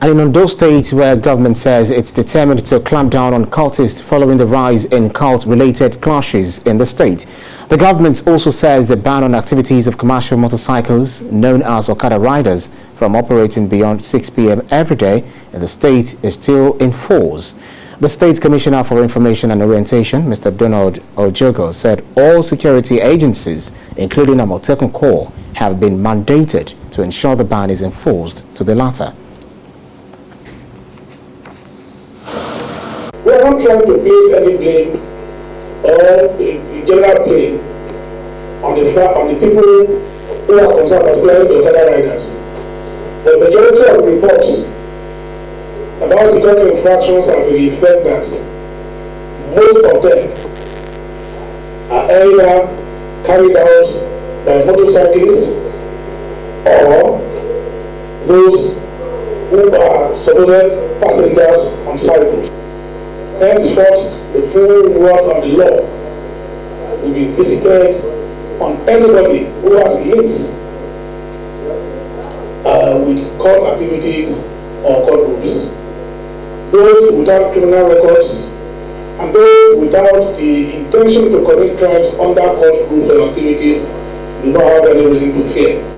And in Ondo State, where government says it's determined to clamp down on cultists following the rise in cult-related clashes in the state. The government also says the ban on activities of commercial motorcycles, known as Okada Riders, from operating beyond 6 p.m. every day in the state is still in force. The State Commissioner for Information and Orientation, Mr. Ojogo, said all security agencies, including Amotekun Corps, have been mandated to ensure the ban is enforced to the latter. We are not trying to place any blame or a general blame on the people who are concerned, particularly the Okada Riders. The majority of the reports about security infractions are to the effect that most of them are either carried out by motorcyclists or those who are supposed passengers on cycles. Henceforth, the full work of the law will be visited on anybody who has links with cult activities or cult groups. Those without criminal records and those without the intention to commit crimes under cult groups or activities do not have any reason to fear.